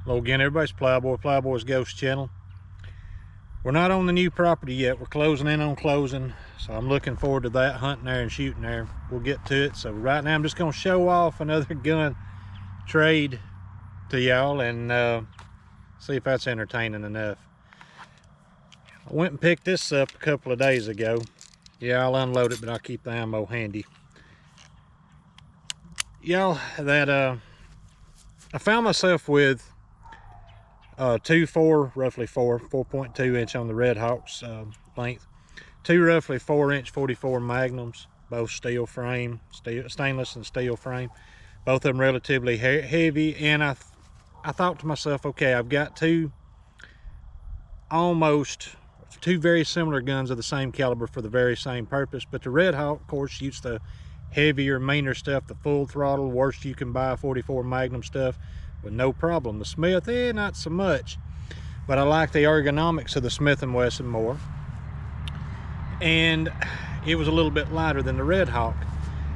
Hello again, everybody's Plowboy's Ghost Channel. We're not on the new property yet. We're closing in on closing, so I'm looking forward to that, hunting there and shooting there. We'll get to it. So right now I'm just going to show off another gun trade to y'all and see if that's entertaining enough. I went and picked this up a couple of days ago. Yeah, I'll unload it, but I'll keep the ammo handy. Y'all, that I found myself with roughly 4.2 inch on the Red Hawk's length, two roughly 4-inch 44 Magnums, both steel frame, stainless and steel frame, both of them relatively heavy. And I thought to myself, okay, I've got two very similar guns of the same caliber for the very same purpose, but the Red Hawk, of course, shoots the heavier, meaner stuff, the full throttle, worst you can buy 44 Magnum stuff with no problem. The Smith, not so much, but I like the ergonomics of the Smith & Wesson more, and it was a little bit lighter than the Red Hawk.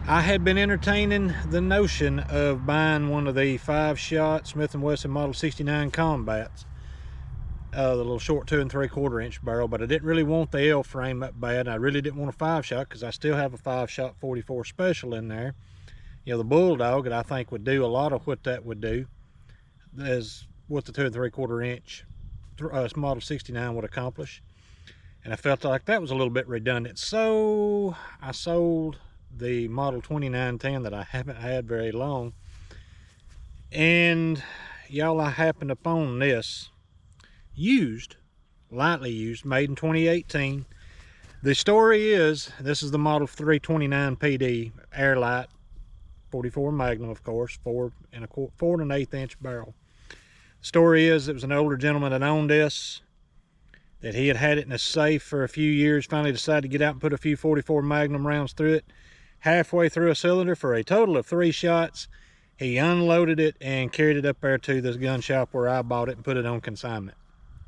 I had been entertaining the notion of buying one of the 5-shot Smith & Wesson Model 69 Combats, the little short 2 3/4 inch barrel, but I didn't really want the L frame that bad. I really didn't want a 5-shot because I still have a 5-shot 44 Special in there, you know, the Bulldog, that I think would do a lot of what that would do as what the 2 3/4 inch Model 69 would accomplish. And I felt like that was a little bit redundant, so I sold the Model 2910 that I haven't had very long. And y'all, I happened upon this lightly used, made in 2018. The story is, this is the Model 329 PD Airlight 44 Magnum, of course, 4 1/8 inch barrel. Story is, it was an older gentleman that owned this, that he had it in a safe for a few years, finally decided to get out and put a few 44 Magnum rounds through it. Halfway through a cylinder, for a total of 3 shots, he unloaded it and carried it up there to this gun shop where I bought it and put it on consignment.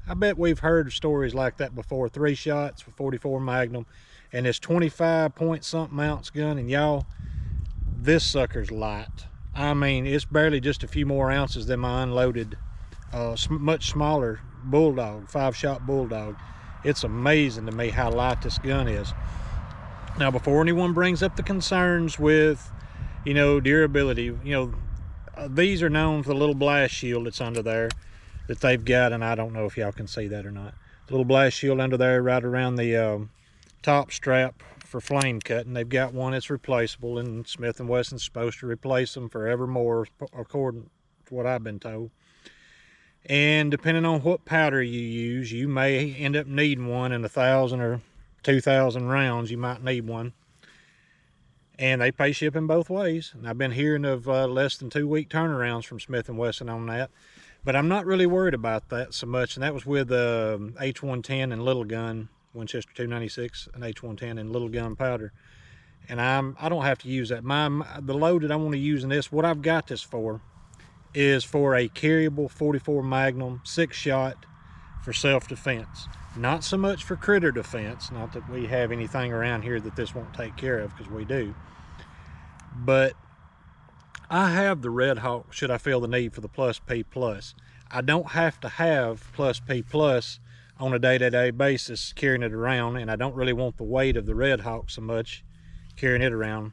I bet we've heard of stories like that before. 3 shots for 44 Magnum and this 25 point something ounce gun, and y'all, this sucker's light. I mean, it's barely just a few more ounces than my unloaded much smaller Bulldog, 5-shot Bulldog. It's amazing to me how light this gun is. Now, before anyone brings up the concerns with, you know, durability, you know, these are known for the little blast shield that's under there that they've got, and I don't know if y'all can see that or not. The little blast shield under there right around the top strap for flame cutting. They've got one that's replaceable, and Smith & Wesson's supposed to replace them forevermore, according to what I've been told. And depending on what powder you use, you may end up needing one in 1,000 or 2,000 rounds. You might need one, and they pay shipping both ways. And I've been hearing of less than 2-week turnarounds from Smith & Wesson on that, but I'm not really worried about that so much. And that was with H110 and little gun, Winchester 296 and H110 and little gun powder. And I don't have to use that. The load that I want to use in this, what I've got this for, is for a carryable 44 Magnum 6-shot for self-defense. Not so much for critter defense, not that we have anything around here that this won't take care of, because we do. But I have the Red Hawk should I feel the need for the Plus P Plus. I don't have to have Plus P Plus on a day-to-day basis carrying it around, and I don't really want the weight of the Red Hawk so much carrying it around.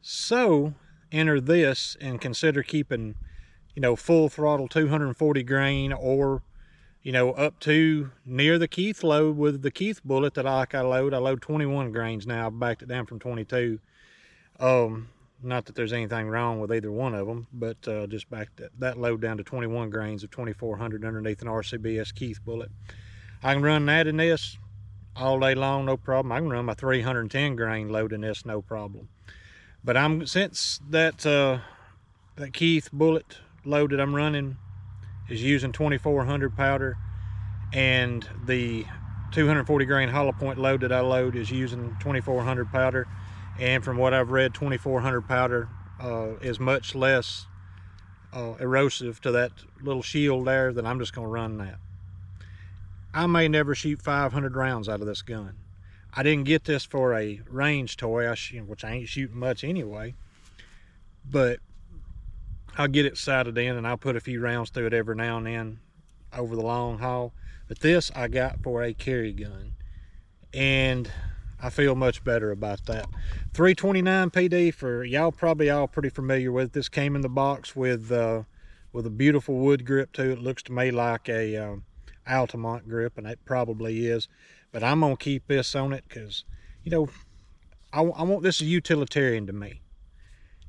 So enter this and consider keeping, you know, full throttle 240 grain, or, you know, up to near the Keith load with the Keith bullet that I load 21 grains now. I've backed it down from 22. Not that there's anything wrong with either one of them, but just backed that load down to 21 grains of 2400 underneath an RCBS Keith bullet. I can run that in this all day long, no problem. I can run my 310 grain load in this, no problem. But since that Keith bullet load that I'm running is using 2400 powder, and the 240 grain hollow point load that I load is using 2400 powder, and from what I've read, 2400 powder is much less erosive to that little shield there, then I'm just going to run that. I may never shoot 500 rounds out of this gun. I didn't get this for a range toy, which I ain't shooting much anyway, but I'll get it sighted in, and I'll put a few rounds through it every now and then over the long haul. But this I got for a carry gun, and I feel much better about that. 329 PD, for y'all probably all pretty familiar with it. This came in the box with a beautiful wood grip too. It looks to me like a Altamont grip, and it probably is. But I'm gonna keep this on it because, you know, I want this as utilitarian to me.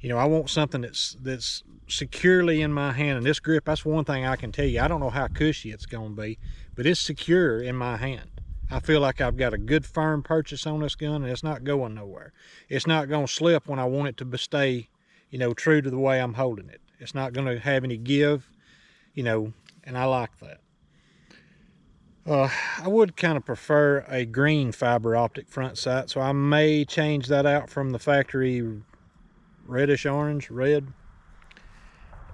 You know, I want something that's securely in my hand. And this grip, that's one thing I can tell you. I don't know how cushy it's gonna be, but it's secure in my hand. I feel like I've got a good firm purchase on this gun, and it's not going nowhere. It's not gonna slip when I want it to stay, you know, true to the way I'm holding it. It's not gonna have any give, you know, and I like that. I would kind of prefer a green fiber optic front sight, so I may change that out from the factory reddish orange, red.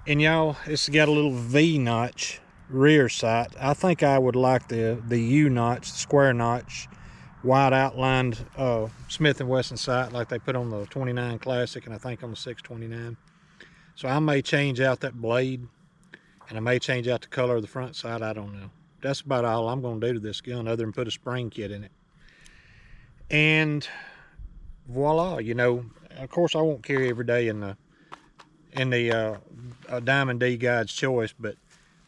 And y'all, it's got a little V-notch rear sight. I think I would like the U-notch, the square notch, wide outlined Smith & Wesson sight like they put on the 29 Classic, and I think on the 629. So I may change out that blade, and I may change out the color of the front sight. I don't know. That's about all I'm going to do to this gun other than put a spring kit in it. And voila, you know, of course I won't carry every day in the Diamond D Guide's Choice, but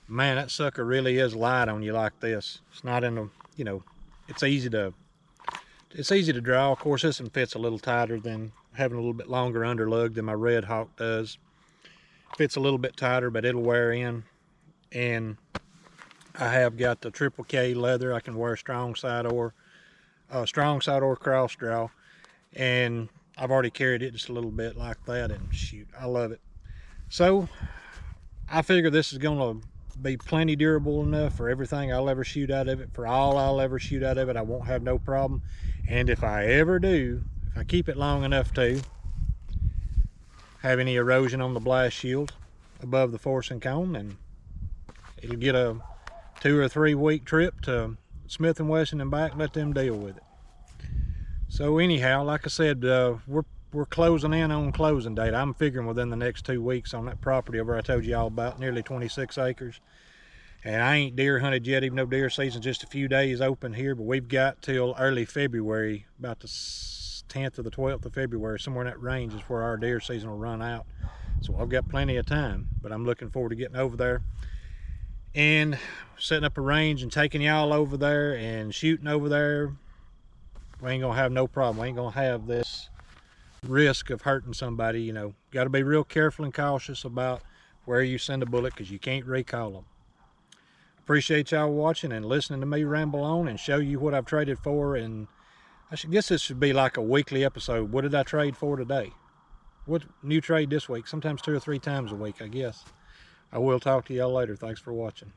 man, that sucker really is light on you like this. It's not in a, you know, it's easy to draw. Of course, this one fits a little tighter than having a little bit longer underlug than my Red Hawk does. Fits a little bit tighter, but it'll wear in. And I have got the triple K leather. I can wear strong side or cross draw, and I've already carried it just a little bit like that, and shoot, I love it. So I figure this is gonna be plenty durable enough for everything I'll ever shoot out of it, for all I'll ever shoot out of it. I won't have no problem. And if I ever do, if I keep it long enough to have any erosion on the blast shield above the forcing cone, then it'll get a 2 or 3 week trip to Smith & Wesson and back, let them deal with it. So anyhow, like I said, we're closing in on closing date. I'm figuring within the next 2 weeks on that property over I told you all about, nearly 26 acres. And I ain't deer hunted yet, even though deer season's just a few days open here, but we've got till early February, about the 10th or the 12th of February, somewhere in that range is where our deer season will run out. So I've got plenty of time, but I'm looking forward to getting over there and setting up a range and taking y'all over there and shooting over there. We ain't gonna have no problem. We ain't gonna have this risk of hurting somebody. You know, got to be real careful and cautious about where you send a bullet, because you can't recall them. Appreciate y'all watching and listening to me ramble on and show you what I've traded for. And I guess this should be like a weekly episode. What did I trade for today? What new trade this week? Sometimes 2 or 3 times a week, I guess. I will talk to y'all later. Thanks for watching.